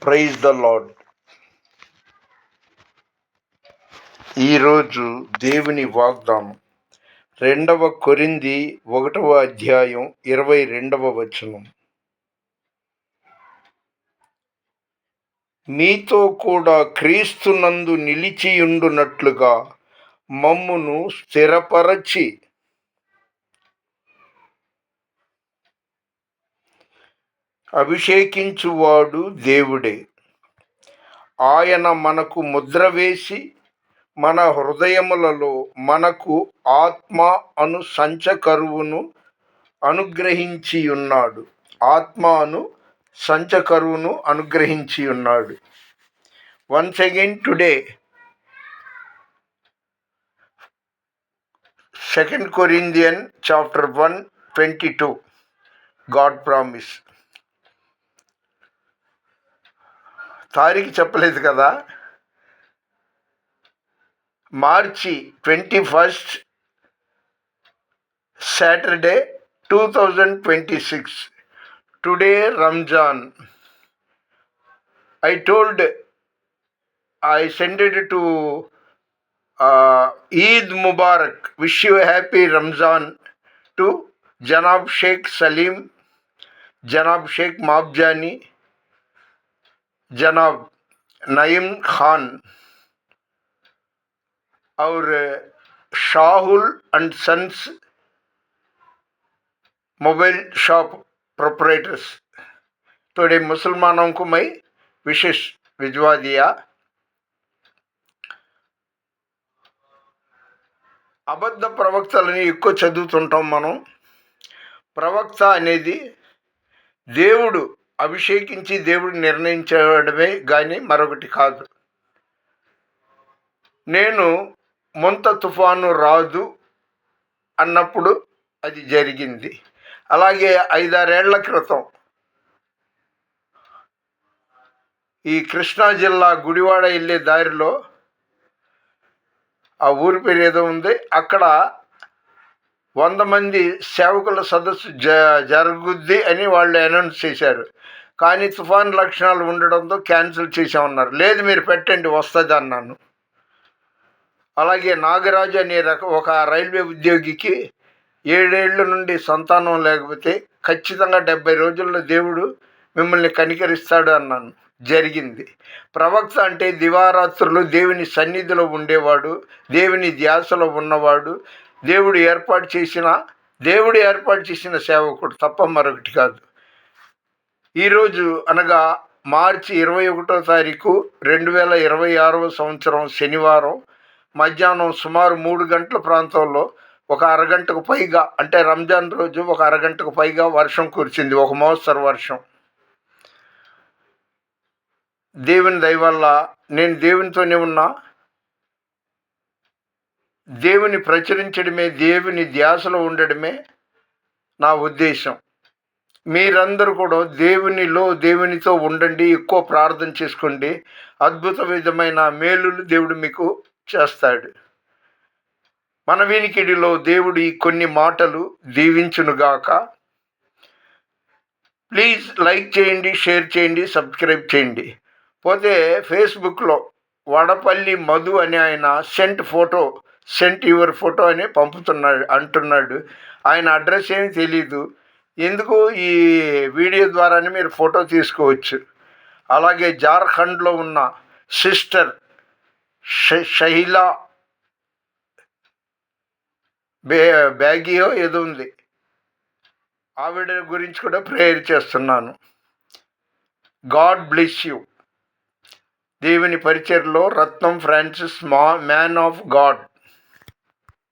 Praise the lord. ఈరోజు దేవుని వాగ్దానం 2 కొరింథీ 1:22. మీతో కూడా క్రీస్తునందు నిలిచియుండునట్లుగా మమ్మును స్థిరపరచి అభిషేకించువాడు దేవుడే. ఆయన మనకు ముద్ర వేసి మన హృదయములలో మనకు ఆత్మ అను సంచకరువును అనుగ్రహించియున్నాడు. Once again today 2 Corinthians chapter 1:22. God promise. తారీఖు చెప్పలేదు కదా, మార్చి 21 Saturday 2026. Today Ramzan. I sent it to Eid Mubarak. Wish you a happy Ramzan to Janab Sheikh Salim, Janab Sheikh Mabjani, Janab Naim Khan, और Shahul and Sons mobile shop proprietors. थोड़े मुसलमानों को मैं विशेष भिजवा दिया. అబద్ధ ప్రవక్తలని ఎక్కువ చదువుతుంటాం మనం. ప్రవక్త అనేది దేవుడు అభిషేకించి దేవుడు నిర్ణయించడమే కానీ మరొకటి కాదు. నేను ముంత తుఫాను రాదు అన్నప్పుడు అది జరిగింది. అలాగే 5-6 ఏళ్ల క్రితం ఈ కృష్ణా జిల్లా గుడివాడ వెళ్ళే దారిలో, ఆ ఊరి పేరు ఏదో ఉంది, అక్కడ 100 మంది సేవకుల సదస్సు జరుగుద్ది అని వాళ్ళు అనౌన్స్ చేశారు. కానీ తుఫాన్ లక్షణాలు ఉండడంతో క్యాన్సిల్ చేసామన్నారు. లేదు మీరు పెట్టండి వస్తుంది అన్నాను. అలాగే నాగరాజు అనే ఒక రైల్వే ఉద్యోగికి 7 ఏళ్ల నుండి సంతానం లేకపోతే ఖచ్చితంగా 70 రోజుల్లో దేవుడు మిమ్మల్ని కనికరిస్తాడు అన్నాను. జరిగింది. ప్రవక్త అంటే దివారాత్రులు దేవుని సన్నిధిలో ఉండేవాడు, దేవుని ధ్యాసలో ఉన్నవాడు, దేవుడు ఏర్పాటు చేసిన సేవకుడు తప్ప మరొకటి కాదు. ఈరోజు అనగా మార్చి 21వ తారీఖు 2026వ సంవత్సరం శనివారం మధ్యాహ్నం సుమారు 3 గంటల ప్రాంతంలో ఒక అరగంటకు పైగా, అంటే రంజాన్ రోజు ఒక అరగంటకు పైగా వర్షం కురిచింది. ఒక మోస్తరు వర్షం. దేవుని దయ వల్ల నేను దేవునితోనే ఉన్నా. దేవుని ప్రచురించడమే, దేవుని ధ్యాసలో ఉండడమే నా ఉద్దేశం. మీరందరూ కూడా దేవునితో ఉండండి, ఎక్కువ ప్రార్థన చేసుకోండి. అద్భుత విధమైన మేలులు దేవుడు మీకు చేస్తాడు. మన వినికిడిలో దేవుడు ఈ కొన్ని మాటలు దీవించునుగాక. ప్లీజ్ లైక్ చేయండి, షేర్ చేయండి, సబ్స్క్రైబ్ చేయండి. పోతే ఫేస్బుక్లో వడపల్లి మధు అని ఆయన సెంట్ యువర్ ఫోటో అని అంటున్నాడు. ఆయన అడ్రస్ ఏమి తెలీదు. ఎందుకు ఈ వీడియో ద్వారానే మీరు ఫోటో తీసుకోవచ్చు. అలాగే జార్ఖండ్లో ఉన్న సిస్టర్ షహిలా బ్యాగియో ఏదో ఉంది, ఆవిడ గురించి కూడా ప్రేయర్ చేస్తున్నాను. God bless you. దేవుని పరిచర్లో రత్నం ఫ్రాన్సిస్, మ్యాన్ ఆఫ్ గాడ్.